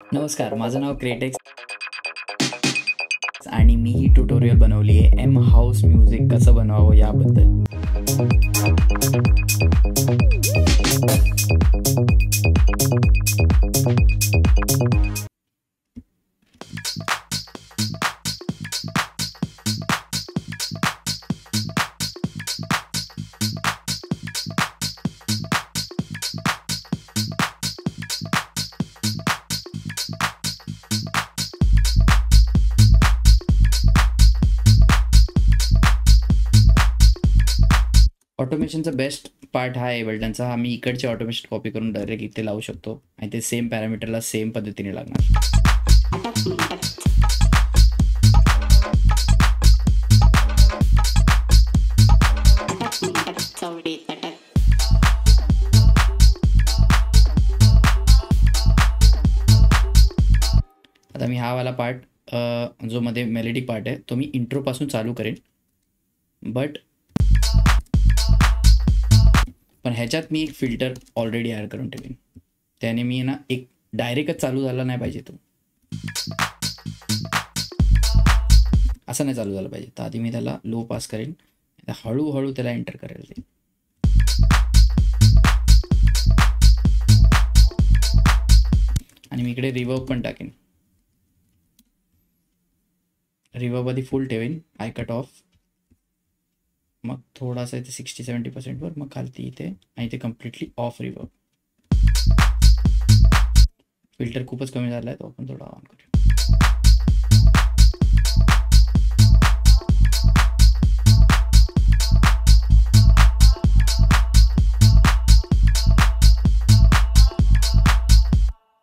नमस्कार, माझं नाव क्रेटेक्स आणि मी ही ट्युटोरियल बनवली आहे एम हाऊस म्युझिक कसं बनवावं याबद्दल. ऑटोमेशनचा बेस्ट पार्ट हा आहे एबल्टनचा. हा मी इकडचे ऑटोमेशन कॉपी करून डायरेक्ट इथे लावू शकतो आणि ते सेम पॅरामीटरला सेम पद्धतीने लागणार. आता मी हा वाला पार्ट जो मध्ये मेलोडी पार्ट आहे तो मी इंट्रोपासून चालू करेन, पण ह्याच्यात मी एक फिल्टर ऑलरेडी ॲड करून ठेवेन. त्याने मी ना एक डायरेक्टच चालू झाला नाही पाहिजे, तो असं नाही चालू झालं पाहिजे. तर आधी मी त्याला लो पास करेन, हळूहळू त्याला एंटर करेल ते. आणि मी इकडे रिवर्ब पण टाकेन. रिवर्ब आधी फुल ठेवेन, आय कट ऑफ, मग थोडासा इथे 60-70%वर, मग खालती इथे आणि इथे कम्प्लिटली ऑफ रिवर्ब. फिल्टर खूपच कमी झाला आहे, तो आपण थोडा ऑन करूया.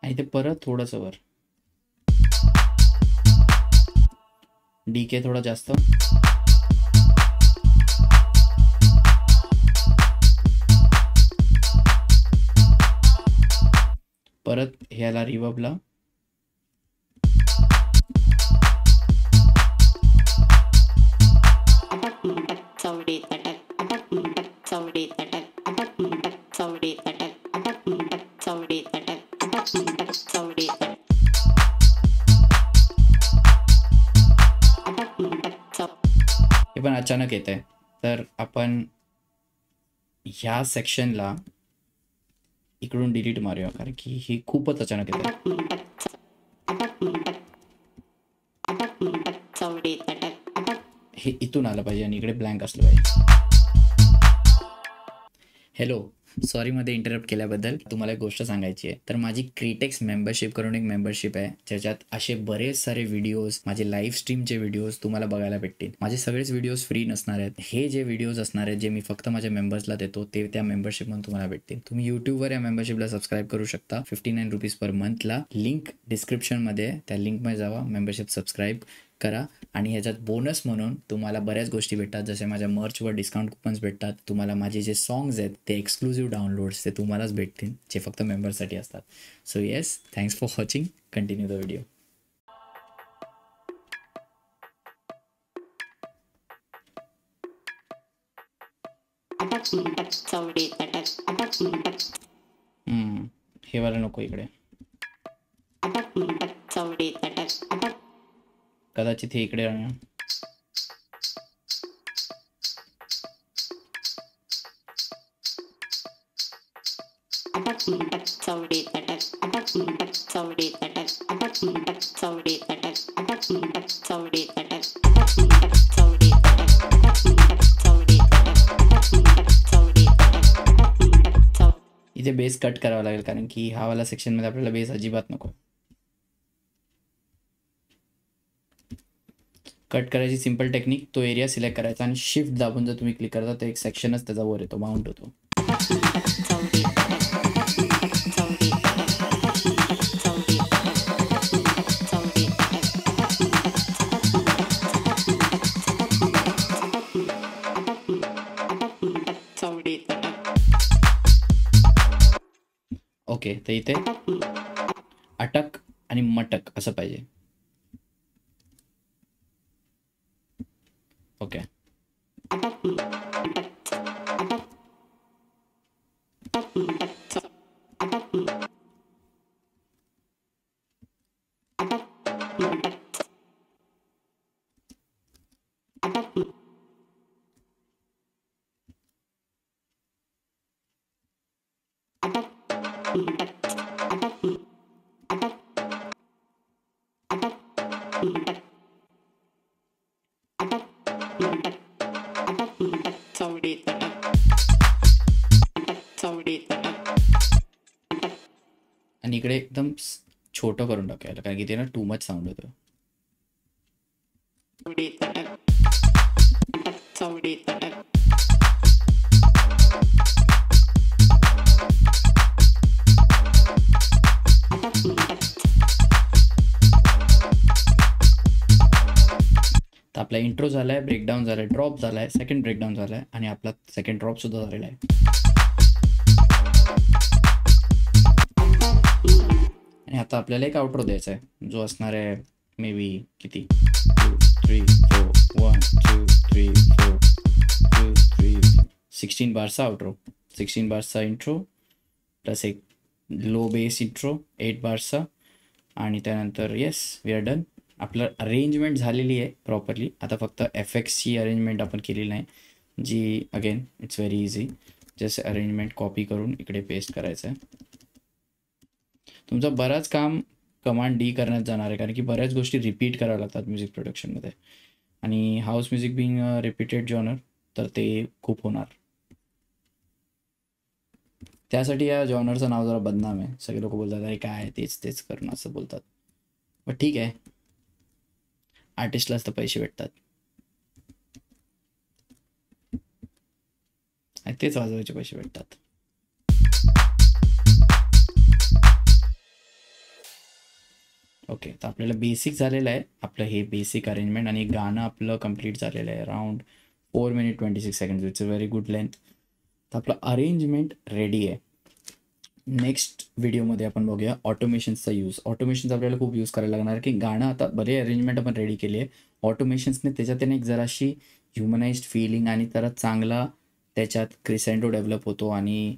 आणि इथे परत थोडंसं वर डीके थोडा जास्त, परत ह्याला रिवर्बला हे पण अचानक येत आहे. तर आपण ह्या सेक्शनला इकडून डिलीट मारूया, कारण की हे खूपच अचानक येत आहे. हे इथून आलं पाहिजे आणि इकडे ब्लँक असलं पाहिजे. हॅलो, सॉरी मध्ये इंटरप्ट केल्याबद्दल. तुम्हाला एक गोष्ट सांगायची आहे. तर माझी क्रिटेक्स मेंबरशिप करून एक मेंबरशिप आहे, ज्याच्यात असे बरेच सारे व्हिडिओज, माझे लाईव्ह स्ट्रीमचे व्हिडिओज तुम्हाला बघायला भेटतील. माझे सगळेच व्हिडिओज फ्री नसणार आहेत. हे जे व्हिडिओज असणार आहेत जे मी फक्त माझ्या मेंबर्सला देतो, ते त्या मेंबरशिपमधून तुम्हाला भेटतील. तुम्ही यूट्यूबवर या मेंबरशिपला सबस्क्राईब करू शकता 59 रुपीज पर मंथला. लिंक डिस्क्रिप्शनमध्ये, त्या लिंकमध्ये जावा, मेंबरशिप सबस्क्राईब करा. आणि ह्याच्यात बोनस म्हणून तुम्हाला बऱ्याच गोष्टी भेटतात, जसे माझ्या मर्चवर डिस्काउंट कुपन्स भेटतात. तुम्हाला माझे जे सॉंग्स आहेत ते एक्सक्लुझिव्ह डाउनलोड्स ते तुम्हालाच भेटतील, जे फक्त मेंबर्ससाठी असतात. So yes, thanks for watching. Continue the video. हे वाला नको इकडे, कदाचित हे इकडे आणूया. इथे बेस कट करावा लागेल, कारण की हा वाला सेक्शनमध्ये आपल्याला बेस अजिबात नको. कट करायची सिंपल टेक्निक, तो एरिया सिलेक्ट करायचा आणि शिफ्ट दाबून जर तुम्ही क्लिक करता तर एक सेक्शनच त्याचा वर येतो, माउंट होतो. ओके, तर इथे अटक आणि मटक असं पाहिजे. ओके, आणि इकडे एकदम छोटं करून टाकायला, कारण की ते ना टू मच साऊंड होतं. तर आपला इंट्रो झालाय, ब्रेकडाऊन झालाय, ड्रॉप झालाय, सेकंड ब्रेकडाऊन झालाय आणि आपला सेकंड ड्रॉप सुद्धा झालेला आहे. आणि आता आपल्याला एक आउट्रो द्यायचा आहे, जो असणार आहे मे बी किती 2 3 4 1 2 3 4 2 3 16 बार्सचा आउट्रो, 16 बार्सचा इंट्रो प्लस एक लो बेस इंट्रो 8 बार्सचा. आणि त्यानंतर येस वी आर डन. आपलं अरेंजमेंट झालेली आहे प्रॉपरली. आता फक्त एफेक्ट्सची अरेंजमेंट आपण केलेली नाही, जी अगेन इट्स व्हेरी इझी. जसं अरेंजमेंट कॉपी करून इकडे पेस्ट करायचं आहे. तुमचं बराच काम कमांड डी करण्यात जाणार आहे, कारण की बऱ्याच गोष्टी रिपीट कराव्या लागतात म्युझिक प्रोडक्शनमध्ये. आणि house music being repeated genre, तर ते खूप होणार. त्यासाठी या जॉनरचं नाव जरा बदनाम आहे. सगळे लोक बोलतात अरे काय तेच तेच करणं असं बोलतात. पण ठीक आहे, आर्टिस्टलाच तर पैसे भेटतात आणि तेच वाजवायचे पैसे भेटतात. ओके, तर आपल्याला बेसिक झालेलं आहे आपलं हे बेसिक अरेंजमेंट. आणि गाणं आपलं कम्प्लीट झालेलं आहे around 4 minutes 26 seconds. It's a very good length. तर आपलं अरेंजमेंट रेडी आहे. नेक्स्ट व्हिडिओमध्ये आपण बघूया ऑटोमेशन्सचा यूज. ऑटोमेशन्स आपल्याला खूप यूज करायला लागणार, की गाणं आता बरे अरेंजमेंट आपण रेडी केली आहे, ऑटोमेशन्सने त्याच्यात एक जराशी ह्युमनाइज्ड फिलिंग आणि तर चांगला त्याच्यात क्रिसेंडो डेव्हलप होतो. आणि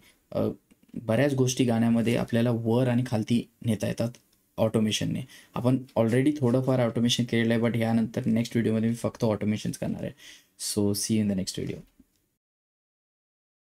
बऱ्याच गोष्टी गाण्यामध्ये आपल्याला वर आणि खालती नेता येतात ऑटोमेशनने. आपण ऑलरेडी थोडंफार ऑटोमेशन केलेलं आहे, बट यानंतर नेक्स्ट व्हिडिओमध्ये मी फक्त ऑटोमेशन्स करणार आहे. So see in the next video.